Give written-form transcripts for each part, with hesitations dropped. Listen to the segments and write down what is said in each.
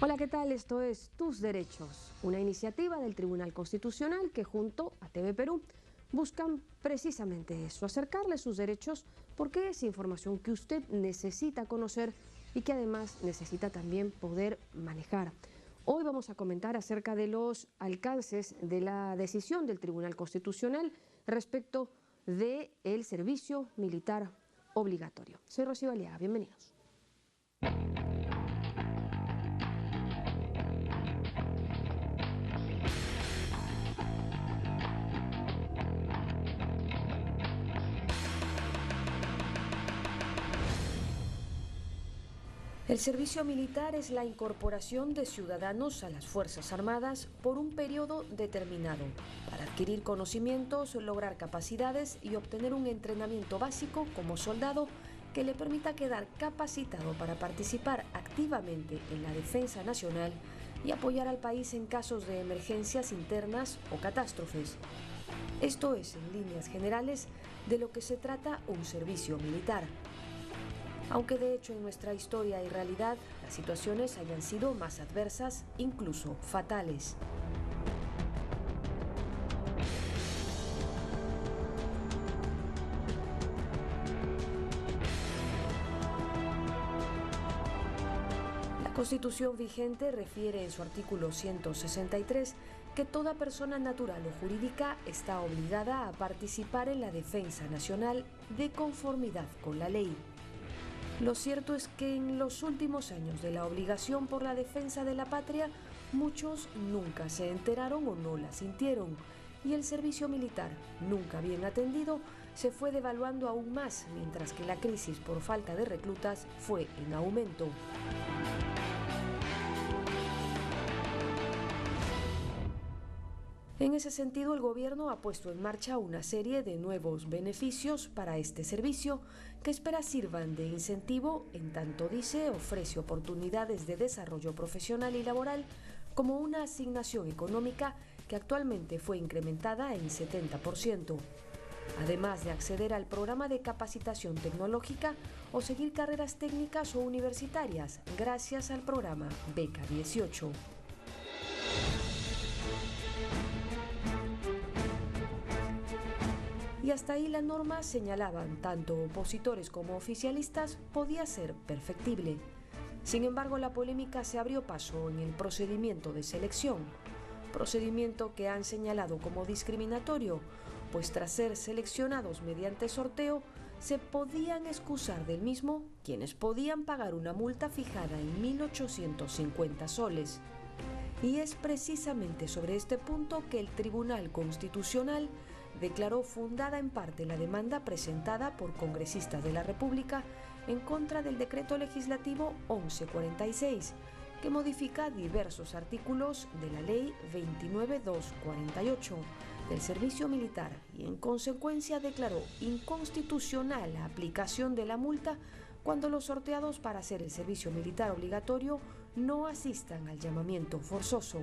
Hola, ¿qué tal? Esto es Tus Derechos, una iniciativa del Tribunal Constitucional que junto a TV Perú buscan precisamente eso, acercarle sus derechos porque es información que usted necesita conocer y que además necesita también poder manejar. Hoy vamos a comentar acerca de los alcances de la decisión del Tribunal Constitucional respecto del servicio militar obligatorio. Soy Rocío Aliaga, bienvenidos. El servicio militar es la incorporación de ciudadanos a las Fuerzas Armadas por un periodo determinado para adquirir conocimientos, lograr capacidades y obtener un entrenamiento básico como soldado que le permita quedar capacitado para participar activamente en la defensa nacional y apoyar al país en casos de emergencias internas o catástrofes. Esto es, en líneas generales, de lo que se trata un servicio militar. Aunque de hecho en nuestra historia y realidad las situaciones hayan sido más adversas, incluso fatales. La Constitución vigente refiere en su artículo 163 que toda persona natural o jurídica está obligada a participar en la defensa nacional de conformidad con la ley. Lo cierto es que en los últimos años de la obligación por la defensa de la patria, muchos nunca se enteraron o no la sintieron, y el servicio militar, nunca bien atendido, se fue devaluando aún más, mientras que la crisis por falta de reclutas fue en aumento. En ese sentido, el gobierno ha puesto en marcha una serie de nuevos beneficios para este servicio que espera sirvan de incentivo, en tanto dice ofrece oportunidades de desarrollo profesional y laboral, como una asignación económica que actualmente fue incrementada en 70%. Además de acceder al programa de capacitación tecnológica o seguir carreras técnicas o universitarias gracias al programa Beca 18. Y hasta ahí la norma, señalaban tanto opositores como oficialistas, podía ser perfectible. Sin embargo, la polémica se abrió paso en el procedimiento de selección, procedimiento que han señalado como discriminatorio, pues tras ser seleccionados mediante sorteo, se podían excusar del mismo quienes podían pagar una multa fijada en 1.850 soles. Y es precisamente sobre este punto que el Tribunal Constitucional declaró fundada en parte la demanda presentada por congresistas de la República en contra del decreto legislativo 1146, que modifica diversos artículos de la ley 29248 del servicio militar y en consecuencia declaró inconstitucional la aplicación de la multa cuando los sorteados para hacer el servicio militar obligatorio no asistan al llamamiento forzoso.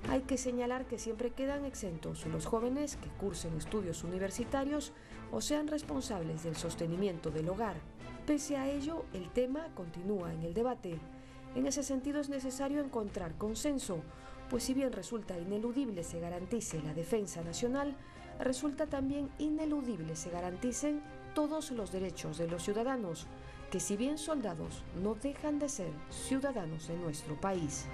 Hay que señalar que siempre quedan exentos los jóvenes que cursen estudios universitarios o sean responsables del sostenimiento del hogar. Pese a ello, el tema continúa en el debate. En ese sentido es necesario encontrar consenso, pues si bien resulta ineludible se garantice la defensa nacional, resulta también ineludible se garanticen todos los derechos de los ciudadanos, que si bien soldados no dejan de ser ciudadanos en nuestro país.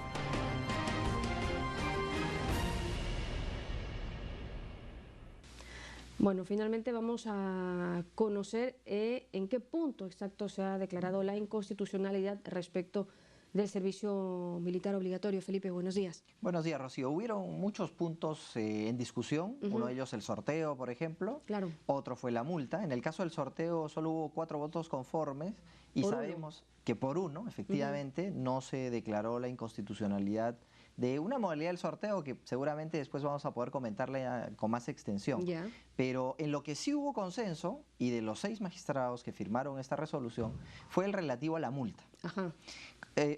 Bueno, finalmente vamos a conocer en qué punto exacto se ha declarado la inconstitucionalidad respecto del servicio militar obligatorio. Felipe, buenos días. Buenos días, Rocío. Hubieron muchos puntos en discusión, uno de ellos el sorteo, por ejemplo, Claro. Otro fue la multa. En el caso del sorteo solo hubo 4 votos conformes y sabemos que por uno, efectivamente, no se declaró la inconstitucionalidad de una modalidad del sorteo que seguramente después vamos a poder comentarle con más extensión. Pero en lo que sí hubo consenso, y de los 6 magistrados que firmaron esta resolución, fue el relativo a la multa.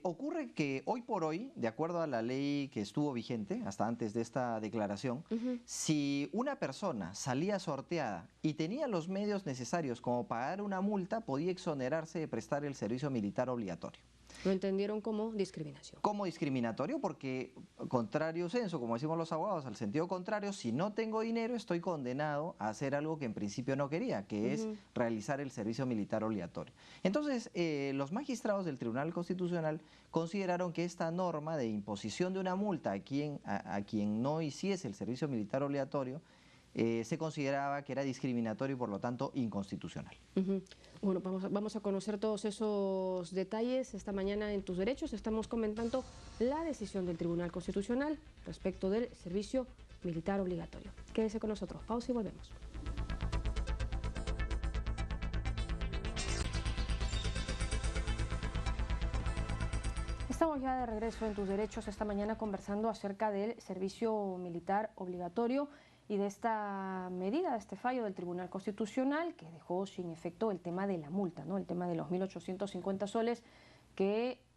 Ocurre que hoy por hoy, de acuerdo a la ley que estuvo vigente hasta antes de esta declaración, si una persona salía sorteada y tenía los medios necesarios como pagar una multa, podía exonerarse de prestar el servicio militar obligatorio. Lo entendieron como discriminación. Como discriminatorio porque, contrario senso, como decimos los abogados, al sentido contrario, si no tengo dinero estoy condenado a hacer algo que en principio no quería, que es realizar el servicio militar obligatorio. Entonces, los magistrados del Tribunal Constitucional consideraron que esta norma de imposición de una multa a quien no hiciese el servicio militar obligatorio se consideraba que era discriminatorio y por lo tanto inconstitucional. Bueno, vamos a conocer todos esos detalles esta mañana en Tus Derechos. Estamos comentando la decisión del Tribunal Constitucional respecto del servicio militar obligatorio. Quédese con nosotros, pausa y volvemos. Estamos ya de regreso en Tus Derechos esta mañana conversando acerca del servicio militar obligatorio y de esta medida, de este fallo del Tribunal Constitucional que dejó sin efecto el tema de la multa, ¿no? El tema de los 1.850 soles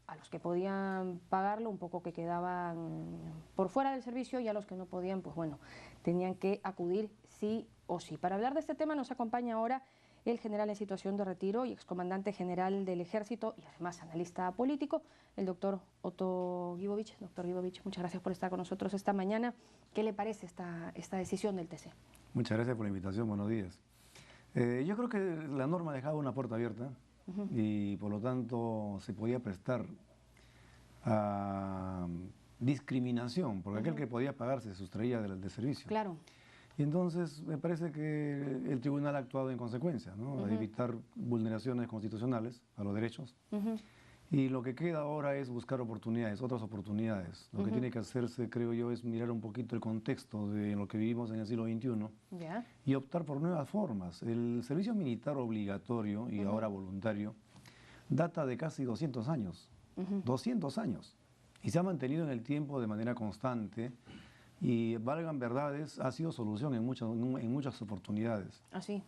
a los que podían pagarlo, un poco que quedaban por fuera del servicio, y a los que no podían, pues bueno, tenían que acudir sí o sí. Para hablar de este tema nos acompaña ahora el general en situación de retiro y excomandante general del Ejército y además analista político, el doctor Otto Guibovich. Doctor Guibovich, muchas gracias por estar con nosotros esta mañana. ¿Qué le parece esta decisión del TC? Muchas gracias por la invitación, buenos días. Yo creo que la norma dejaba una puerta abierta y por lo tanto se podía prestar a discriminación, porque aquel que podía pagar se sustraía del servicio. Claro. Y entonces me parece que el tribunal ha actuado en consecuencia, ¿no? A evitar vulneraciones constitucionales a los derechos. Y lo que queda ahora es buscar oportunidades, otras oportunidades. Lo que tiene que hacerse, creo yo, es mirar un poquito el contexto de lo que vivimos en el siglo XXI y optar por nuevas formas. El servicio militar obligatorio y ahora voluntario data de casi 200 años. 200 años. Y se ha mantenido en el tiempo de manera constante. Y, valgan verdades, ha sido solución en muchas oportunidades. Así.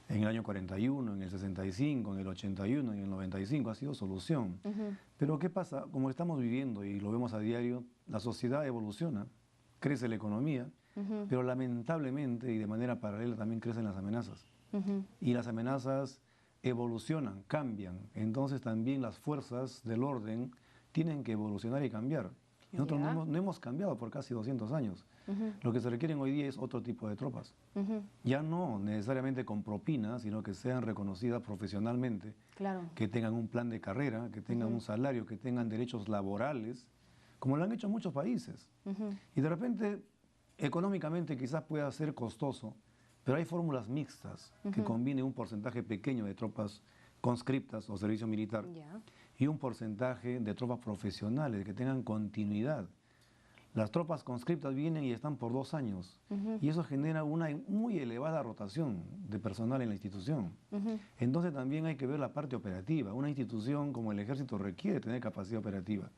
En el año 41, en el 65, en el 81, en el 95 ha sido solución. Pero ¿qué pasa? Como estamos viviendo y lo vemos a diario, la sociedad evoluciona, crece la economía, pero lamentablemente y de manera paralela también crecen las amenazas. Y las amenazas evolucionan, cambian. Entonces también las fuerzas del orden tienen que evolucionar y cambiar. Y nosotros no hemos cambiado por casi 200 años. Lo que se requieren hoy día es otro tipo de tropas. Ya no necesariamente con propina, sino que sean reconocidas profesionalmente, que tengan un plan de carrera, que tengan un salario, que tengan derechos laborales, como lo han hecho muchos países. Y de repente, económicamente quizás pueda ser costoso, pero hay fórmulas mixtas que combinen un porcentaje pequeño de tropas conscriptas o servicio militar y un porcentaje de tropas profesionales que tengan continuidad. Las tropas conscriptas vienen y están por 2 años y eso genera una muy elevada rotación de personal en la institución. Entonces también hay que ver la parte operativa. Una institución como el Ejército requiere tener capacidad operativa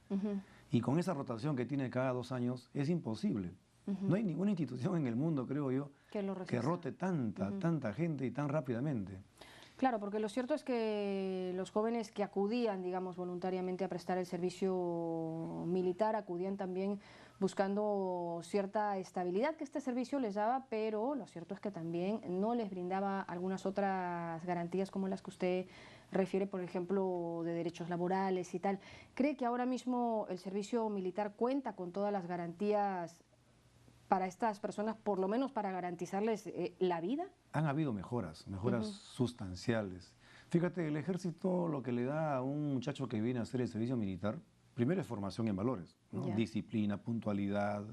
y con esa rotación que tiene cada 2 años es imposible. No hay ninguna institución en el mundo, creo yo, que rote tanta gente y tan rápidamente. Claro, porque lo cierto es que los jóvenes que acudían, digamos, voluntariamente a prestar el servicio militar, acudían también buscando cierta estabilidad que este servicio les daba, pero lo cierto es que también no les brindaba algunas otras garantías como las que usted refiere, por ejemplo, de derechos laborales y tal. ¿Cree que ahora mismo el servicio militar cuenta con todas las garantías para estas personas, por lo menos para garantizarles la vida? Han habido mejoras sustanciales. Fíjate, el Ejército lo que le da a un muchacho que viene a hacer el servicio militar, primero es formación en valores, ¿no? Disciplina, puntualidad,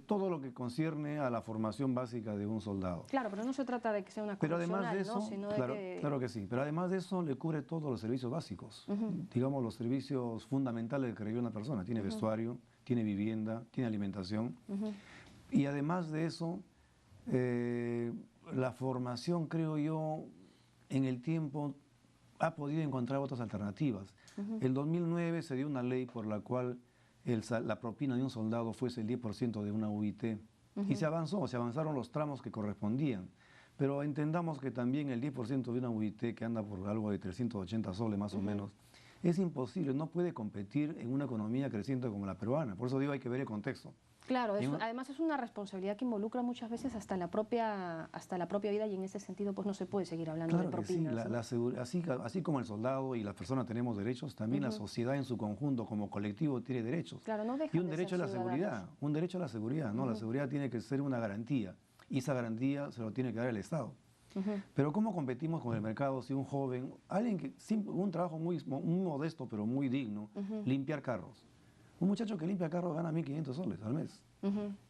todo lo que concierne a la formación básica de un soldado. Claro, pero no se trata de que sea una condicional, ¿no? Sino claro que sí, pero además de eso le cubre todos los servicios básicos, digamos los servicios fundamentales que requiere una persona. Tiene vestuario, tiene vivienda, tiene alimentación y además de eso la formación, creo yo, en el tiempo ha podido encontrar otras alternativas. El 2009 se dio una ley por la cual la propina de un soldado fuese el 10% de una UIT y se avanzaron los tramos que correspondían. Pero entendamos que también el 10% de una UIT, que anda por algo de 380 soles más o menos, es imposible, no puede competir en una economía creciente como la peruana. Por eso digo, hay que ver el contexto. Claro, además es una responsabilidad que involucra muchas veces hasta la propia vida, y en ese sentido pues no se puede seguir hablando de propinas. Sí, así como el soldado y las personas tenemos derechos, también la sociedad en su conjunto como colectivo tiene derechos. Claro, no dejan y un de derecho a ser la seguridad, un derecho a la seguridad, ¿no? La seguridad tiene que ser una garantía y esa garantía se lo tiene que dar el Estado. Pero ¿cómo competimos con el mercado si un joven, alguien que un trabajo muy modesto pero muy digno, limpiar carros? Un muchacho que limpia carros gana 1.500 soles al mes.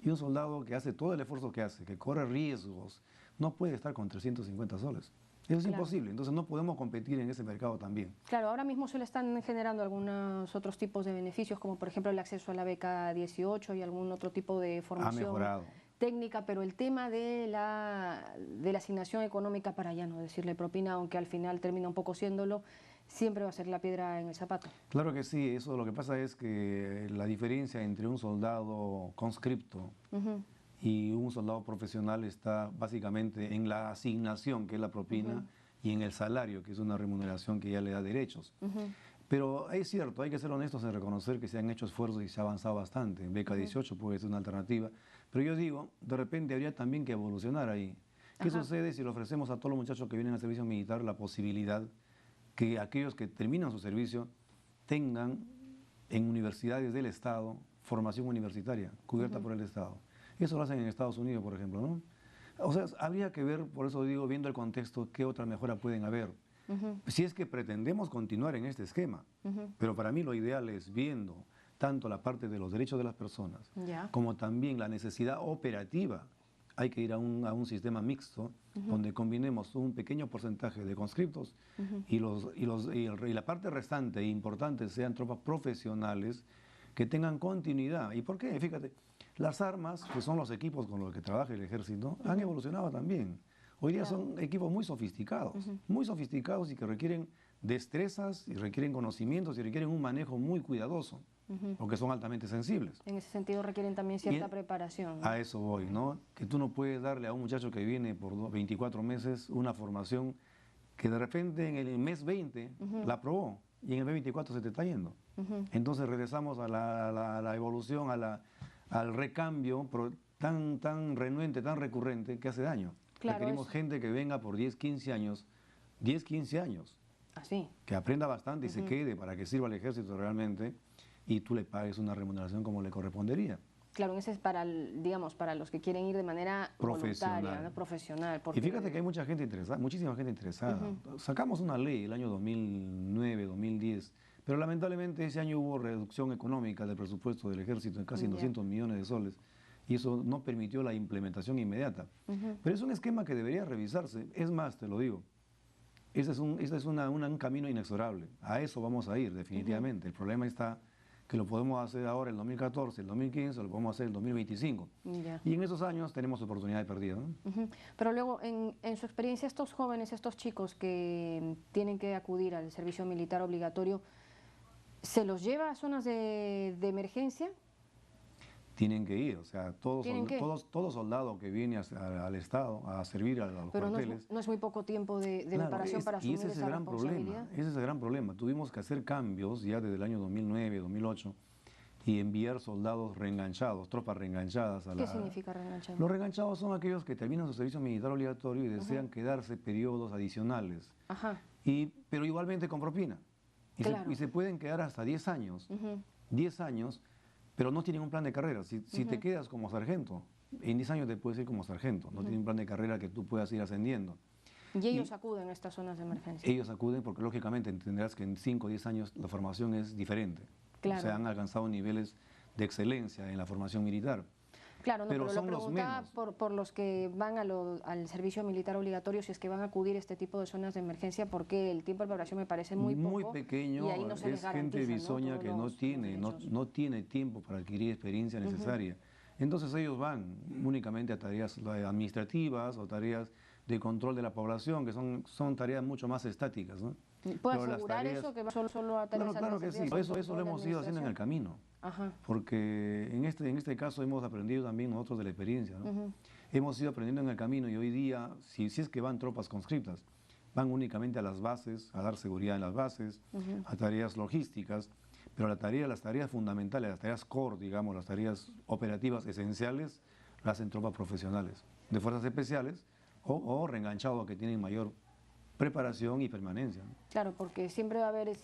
Y un soldado que hace todo el esfuerzo que hace, que corre riesgos, no puede estar con 350 soles. Eso es imposible, entonces no podemos competir en ese mercado también. Claro, ahora mismo se le están generando algunos otros tipos de beneficios, como por ejemplo el acceso a la beca 18 y algún otro tipo de formación. Ha mejorado. Técnica, pero el tema de la asignación económica, para ya no decirle propina, aunque al final termina un poco siéndolo, siempre va a ser la piedra en el zapato. Claro que sí, eso lo que pasa es que la diferencia entre un soldado conscripto y un soldado profesional está básicamente en la asignación, que es la propina, y en el salario, que es una remuneración que ya le da derechos. Pero es cierto, hay que ser honestos en reconocer que se han hecho esfuerzos y se ha avanzado bastante. Beca 18 puede ser una alternativa. Pero yo digo, de repente habría también que evolucionar ahí. ¿Qué sucede si le ofrecemos a todos los muchachos que vienen al servicio militar la posibilidad que aquellos que terminan su servicio tengan en universidades del Estado formación universitaria cubierta por el Estado? Eso lo hacen en Estados Unidos, por ejemplo, ¿no? O sea, habría que ver, por eso digo, viendo el contexto, qué otra mejora pueden haber. Si es que pretendemos continuar en este esquema. Pero para mí lo ideal es, viendo tanto la parte de los derechos de las personas, como también la necesidad operativa, hay que ir a un sistema mixto, donde combinemos un pequeño porcentaje de conscriptos y la parte restante e importante sean tropas profesionales que tengan continuidad. ¿Y por qué? Fíjate, las armas, que son los equipos con los que trabaja el ejército, han evolucionado también. Hoy día son equipos muy sofisticados y que requieren destrezas y requieren conocimientos y requieren un manejo muy cuidadoso, porque son altamente sensibles. En ese sentido requieren también cierta preparación, ¿no? A eso voy, ¿no? Que tú no puedes darle a un muchacho que viene por 24 meses una formación que de repente en el mes 20 la aprobó y en el mes 24 se te está yendo. Entonces regresamos a la evolución, al recambio tan renuente, tan recurrente, que hace daño. Claro, requerimos gente que venga por 10, 15 años, 10, 15 años, así, que aprenda bastante y se quede para que sirva al ejército realmente y tú le pagues una remuneración como le correspondería. Claro, ese es para, digamos, para los que quieren ir de manera voluntaria, ¿no? Profesional. Porque... Y fíjate que hay mucha gente interesada, muchísima gente interesada. Sacamos una ley el año 2009, 2010, pero lamentablemente ese año hubo reducción económica del presupuesto del ejército en casi 200 millones de soles. Y eso no permitió la implementación inmediata. Pero es un esquema que debería revisarse. Es más, te lo digo, este es un camino inexorable. A eso vamos a ir, definitivamente. El problema está que lo podemos hacer ahora, el 2014, el 2015, lo podemos hacer el 2025. Y en esos años tenemos oportunidad de perdida, ¿no? Pero luego, en su experiencia, estos jóvenes, estos chicos que tienen que acudir al servicio militar obligatorio, ¿se los lleva a zonas de emergencia? Tienen que ir, o sea, todo soldado que viene al Estado a servir a los cuarteles. Pero no es muy poco tiempo de preparación para asumir esa responsabilidad. Ese es el gran problema. Tuvimos que hacer cambios ya desde el año 2009, 2008 y enviar soldados reenganchados, tropas reenganchadas. ¿Qué significa reenganchado? Los reenganchados son aquellos que terminan su servicio militar obligatorio y desean quedarse periodos adicionales, pero igualmente con propina. Y se pueden quedar hasta 10 años. 10 años. Pero no tienen un plan de carrera. Si te quedas como sargento, en 10 años te puedes ir como sargento. No tienen un plan de carrera que tú puedas ir ascendiendo. ¿Y ellos acuden a estas zonas de emergencia? Ellos acuden porque lógicamente entenderás que en 5 o 10 años la formación es diferente. Claro. O sea, han alcanzado niveles de excelencia en la formación militar. Claro, no, pero son lo preguntaba los por los que van al servicio militar obligatorio, si es que van a acudir a este tipo de zonas de emergencia, porque el tiempo de preparación me parece muy poco. Muy pequeño, y ahí no se les es gente bisoña, ¿no? Que no tiene tiempo para adquirir experiencia necesaria. Entonces ellos van únicamente a tareas administrativas o tareas de control de la población, que son tareas mucho más estáticas, ¿no? ¿Puedo asegurar eso, que va solo a tareas Claro que sí, eso lo hemos ido haciendo en el camino. Porque en este caso hemos aprendido también nosotros de la experiencia, ¿no? Hemos ido aprendiendo en el camino y hoy día, si es que van tropas conscriptas, van únicamente a las bases, a dar seguridad en las bases, a tareas logísticas, pero las tareas fundamentales, las tareas core, digamos, las tareas operativas esenciales, las hacen tropas profesionales de fuerzas especiales o reenganchados que tienen mayor preparación y permanencia. Claro, porque siempre va a haber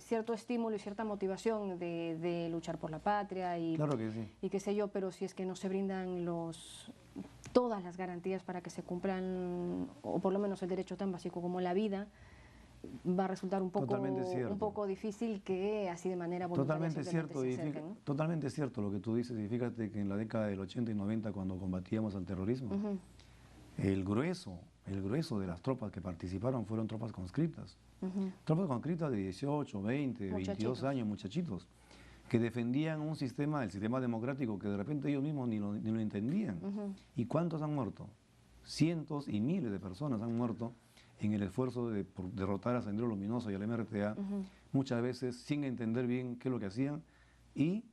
cierto estímulo y cierta motivación de luchar por la patria y, claro que sí. y qué sé yo, pero si es que no se brindan todas las garantías para que se cumplan, o por lo menos el derecho tan básico como la vida, va a resultar un poco difícil que así de manera voluntaria Totalmente cierto, se acerquen, ¿no? totalmente cierto lo que tú dices, y fíjate que en la década del 80 y 90, cuando combatíamos al terrorismo, el grueso de las tropas que participaron fueron tropas conscriptas. Tropas conscriptas de 18, 20, 22 años, muchachitos, que defendían el sistema democrático que de repente ellos mismos ni lo entendían. ¿Y cuántos han muerto? Cientos y miles de personas han muerto en el esfuerzo por derrotar a Sendero Luminoso y al MRTA, muchas veces sin entender bien qué es lo que hacían y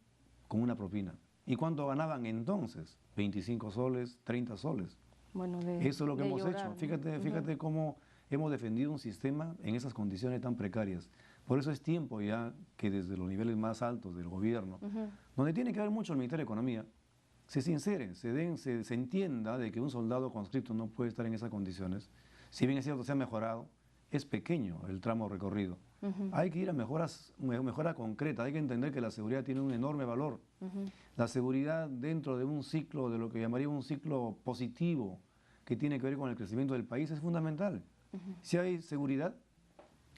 con una propina. ¿Y cuánto ganaban entonces? 25 soles, 30 soles. Bueno, eso es lo que hemos llorar, hecho. Fíjate cómo hemos defendido un sistema en esas condiciones tan precarias. Por eso es tiempo ya que desde los niveles más altos del gobierno, donde tiene que haber mucho el Ministerio de Economía, se sinceren, se entienda de que un soldado conscripto no puede estar en esas condiciones. Si bien es cierto, se ha mejorado, es pequeño el tramo recorrido. Hay que ir a mejora concreta, hay que entender que la seguridad tiene un enorme valor. La seguridad dentro de un ciclo, de lo que llamaría un ciclo positivo, que tiene que ver con el crecimiento del país, es fundamental. Si hay seguridad,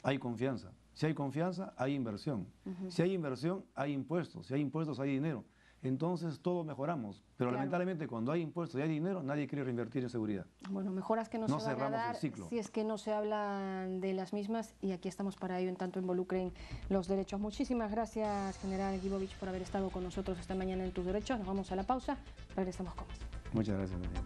hay confianza. Si hay confianza, hay inversión. Si hay inversión, hay impuestos. Si hay impuestos, hay dinero. Entonces todos mejoramos, pero lamentablemente cuando hay impuestos y hay dinero, nadie quiere reinvertir en seguridad. Bueno, mejoras que no se van a dar el ciclo. Si es que no se habla de las mismas, y aquí estamos para ello en tanto involucren los derechos. Muchísimas gracias, General Guibovich, por haber estado con nosotros esta mañana en Tus Derechos. Nos vamos a la pausa, regresamos con más. Muchas gracias, María.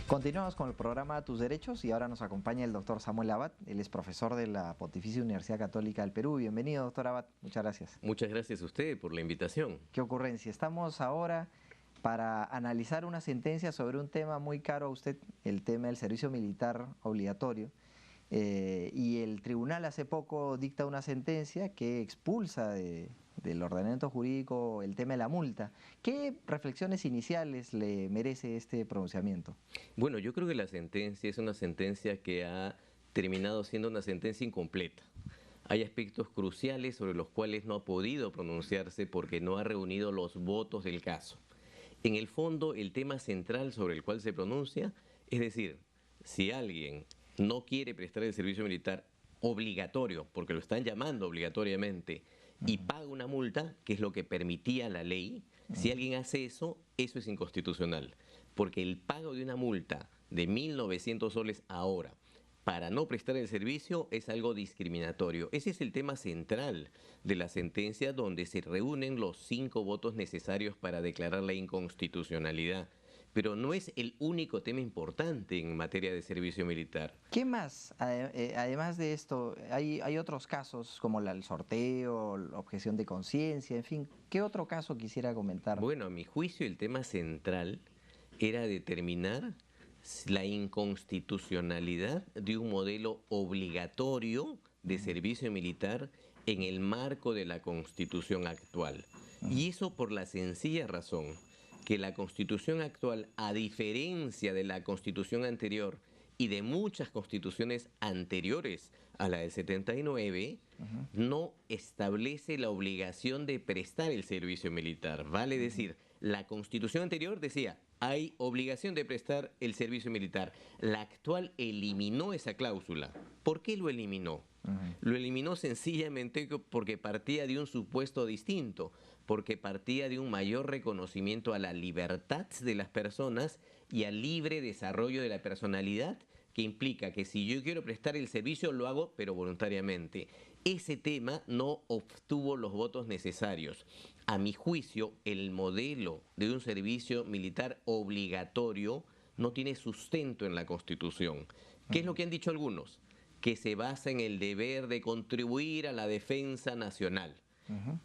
Continuamos con el programa Tus Derechos y ahora nos acompaña el doctor Samuel Abad. Él es profesor de la Pontificia Universidad Católica del Perú. Bienvenido, doctor Abad. Muchas gracias. Muchas gracias a usted por la invitación. ¿Qué ocurrencia? Estamos ahora para analizar una sentencia sobre un tema muy caro a usted, el tema del servicio militar obligatorio. Y el tribunal hace poco dicta una sentencia que expulsa del ordenamiento jurídico el tema de la multa. ¿Qué reflexiones iniciales le merece este pronunciamiento? Bueno, yo creo que la sentencia es una sentencia que ha terminado siendo una sentencia incompleta. Hay aspectos cruciales sobre los cuales no ha podido pronunciarse porque no ha reunido los votos del caso. En el fondo, el tema central sobre el cual se pronuncia, es decir, si alguien no quiere prestar el servicio militar obligatorio, porque lo están llamando obligatoriamente, y paga una multa, que es lo que permitía la ley, si alguien hace eso, eso es inconstitucional. Porque el pago de una multa de 1.900 soles ahora para no prestar el servicio es algo discriminatorio. Ese es el tema central de la sentencia, donde se reúnen los 5 votos necesarios para declarar la inconstitucionalidad. Pero no es el único tema importante en materia de servicio militar. ¿Qué más? Además de esto, hay otros casos como el sorteo, la objeción de conciencia, en fin. ¿Qué otro caso quisiera comentar? Bueno, a mi juicio el tema central era determinar la inconstitucionalidad de un modelo obligatorio de servicio militar en el marco de la Constitución actual. Y eso por la sencilla razón que la Constitución actual, a diferencia de la Constitución anterior y de muchas constituciones anteriores a la del 79, no establece la obligación de prestar el servicio militar. Vale decir, la Constitución anterior decía, hay obligación de prestar el servicio militar. La actual eliminó esa cláusula. ¿Por qué lo eliminó? Lo eliminó sencillamente porque partía de un supuesto distinto, porque partía de un mayor reconocimiento a la libertad de las personas y al libre desarrollo de la personalidad, que implica que si yo quiero prestar el servicio lo hago, pero voluntariamente. Ese tema no obtuvo los votos necesarios. A mi juicio, el modelo de un servicio militar obligatorio no tiene sustento en la Constitución. ¿Qué es lo que han dicho algunos? Que se basa en el deber de contribuir a la defensa nacional.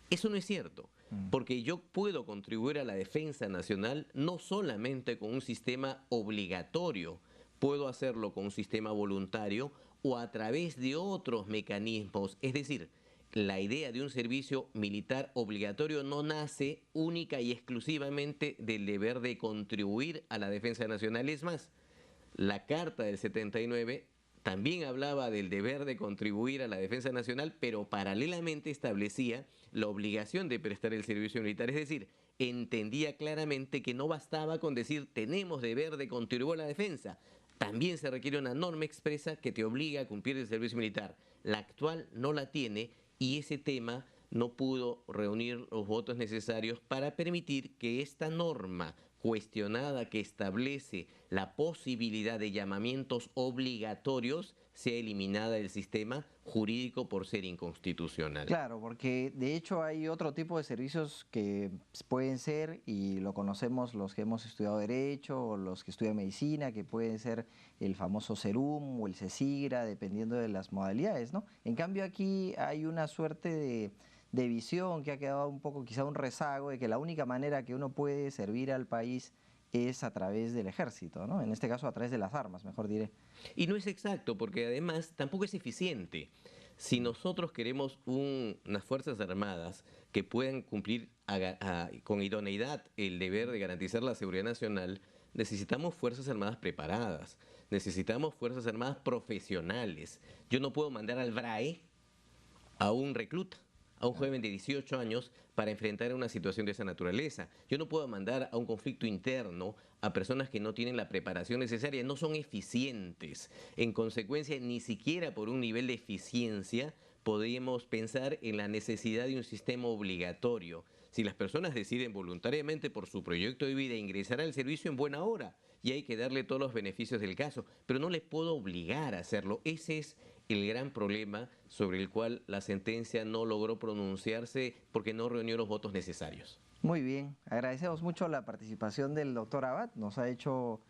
Eso no es cierto. porque yo puedo contribuir a la defensa nacional no solamente con un sistema obligatorio, puedo hacerlo con un sistema voluntario o a través de otros mecanismos. Es decir, la idea de un servicio militar obligatorio no nace única y exclusivamente del deber de contribuir a la defensa nacional. Es más, la Carta del 79 también hablaba del deber de contribuir a la defensa nacional, pero paralelamente establecía la obligación de prestar el servicio militar. Es decir, entendía claramente que no bastaba con decir tenemos deber de contribuir a la defensa. También se requiere una norma expresa que te obliga a cumplir el servicio militar. La actual no la tiene y ese tema no pudo reunir los votos necesarios para permitir que esta norma cuestionada que establece la posibilidad de llamamientos obligatorios sea eliminada del sistema jurídico por ser inconstitucional. Claro, porque de hecho hay otro tipo de servicios que pueden ser, y lo conocemos los que hemos estudiado Derecho o los que estudian Medicina, que pueden ser el famoso SERUM o el CESIGRA, dependiendo de las modalidades, ¿no? En cambio aquí hay una suerte de visión que ha quedado un poco, quizá un rezago, de que la única manera que uno puede servir al país es a través del ejército, ¿no? En este caso a través de las armas, mejor diré. Y no es exacto, porque además tampoco es eficiente. Si nosotros queremos unas Fuerzas Armadas que puedan cumplir con idoneidad el deber de garantizar la seguridad nacional, necesitamos Fuerzas Armadas preparadas, necesitamos Fuerzas Armadas profesionales. Yo no puedo mandar al BRAE a un recluta, a un joven de 18 años para enfrentar una situación de esa naturaleza. Yo no puedo mandar a un conflicto interno a personas que no tienen la preparación necesaria, no son eficientes. En consecuencia, ni siquiera por un nivel de eficiencia podríamos pensar en la necesidad de un sistema obligatorio. Si las personas deciden voluntariamente por su proyecto de vida ingresar al servicio, en buena hora, y hay que darle todos los beneficios del caso, pero no les puedo obligar a hacerlo. Ese es el gran problema sobre el cual la sentencia no logró pronunciarse porque no reunió los votos necesarios. Muy bien, agradecemos mucho la participación del doctor Abad, nos ha hecho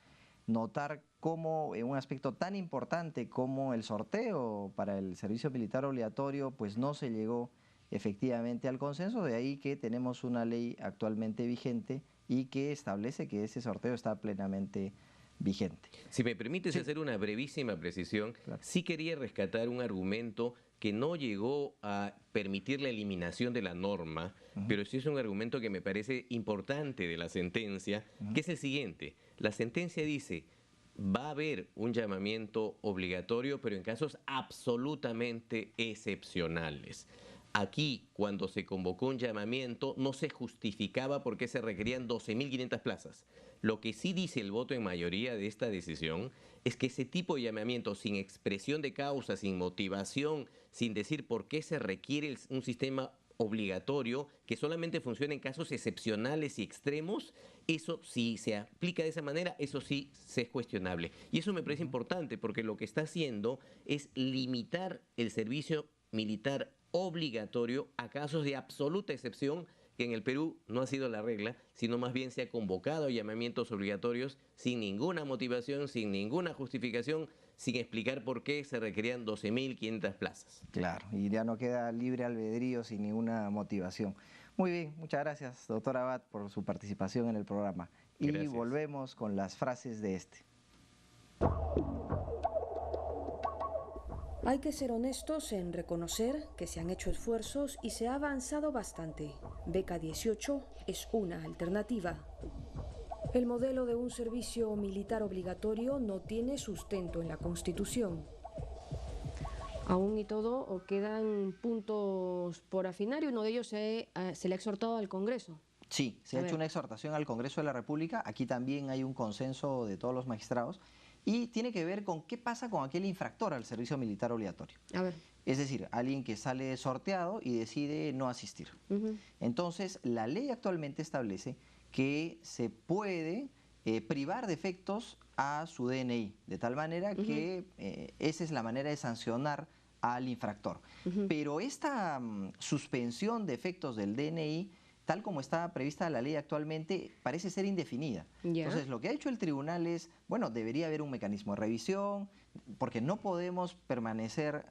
notar cómo en un aspecto tan importante como el sorteo para el servicio militar obligatorio, pues no se llegó efectivamente al consenso, de ahí que tenemos una ley actualmente vigente y que establece que ese sorteo está plenamente vigente. Si me permites hacer una brevísima precisión, sí quería rescatar un argumento que no llegó a permitir la eliminación de la norma, pero sí es un argumento que me parece importante de la sentencia, que es el siguiente. La sentencia dice, va a haber un llamamiento obligatorio, pero en casos absolutamente excepcionales. Aquí, cuando se convocó un llamamiento, no se justificaba por qué se requerían 12.500 plazas. Lo que sí dice el voto en mayoría de esta decisión es que ese tipo de llamamiento sin expresión de causa, sin motivación, sin decir por qué se requiere un sistema obligatorio que solamente funciona en casos excepcionales y extremos, eso si se aplica de esa manera, eso sí es cuestionable. Y eso me parece importante porque lo que está haciendo es limitar el servicio militar obligatorio a casos de absoluta excepción, que en el Perú no ha sido la regla, sino más bien se ha convocado llamamientos obligatorios sin ninguna motivación, sin ninguna justificación, sin explicar por qué se requerían 12.500 plazas. Claro, y ya no queda libre albedrío sin ninguna motivación. Muy bien, muchas gracias, doctor Abad, por su participación en el programa. Gracias. Y volvemos con las frases de este. Hay que ser honestos en reconocer que se han hecho esfuerzos y se ha avanzado bastante. Beca 18 es una alternativa. El modelo de un servicio militar obligatorio no tiene sustento en la Constitución. Aún y todo, o quedan puntos por afinar y uno de ellos se le ha exhortado al Congreso. Sí, se ha hecho una exhortación al Congreso de la República. Aquí también hay un consenso de todos los magistrados. Y tiene que ver con qué pasa con aquel infractor al servicio militar obligatorio. A ver. Es decir, alguien que sale sorteado y decide no asistir. Entonces, la ley actualmente establece que se puede privar de efectos a su DNI, de tal manera que esa es la manera de sancionar al infractor. Pero esta suspensión de efectos del DNI tal como está prevista la ley actualmente, parece ser indefinida. Entonces, lo que ha hecho el tribunal es, bueno, debería haber un mecanismo de revisión, porque no podemos permanecer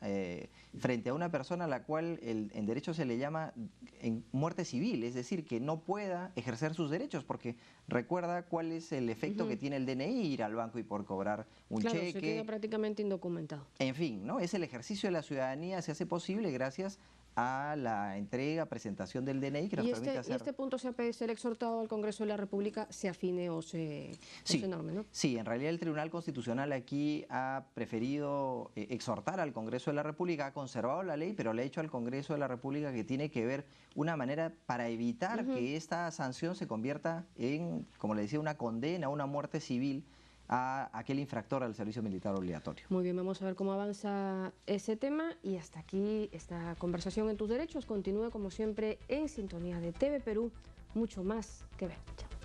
frente a una persona a la cual en derecho se le llama en muerte civil, es decir, que no pueda ejercer sus derechos, porque recuerda cuál es el efecto que tiene el DNI, ir al banco y por cobrar un cheque. Claro, se queda prácticamente indocumentado. En fin, ¿no? Es el ejercicio de la ciudadanía, se hace posible gracias a la entrega, presentación del DNI que nos permite hacer... ¿Y este punto se ha ser exhortado al Congreso de la República se afine o se norme, ¿no? Sí, en realidad el Tribunal Constitucional aquí ha preferido exhortar al Congreso de la República, ha conservado la ley, pero le ha dicho al Congreso de la República que tiene que ver una manera para evitar que esta sanción se convierta en, como le decía, una condena, una muerte civil a aquel infractor al servicio militar obligatorio. Muy bien, vamos a ver cómo avanza ese tema y hasta aquí esta conversación en Tus Derechos. Continúe como siempre en sintonía de TV Perú, mucho más que ver. Chao.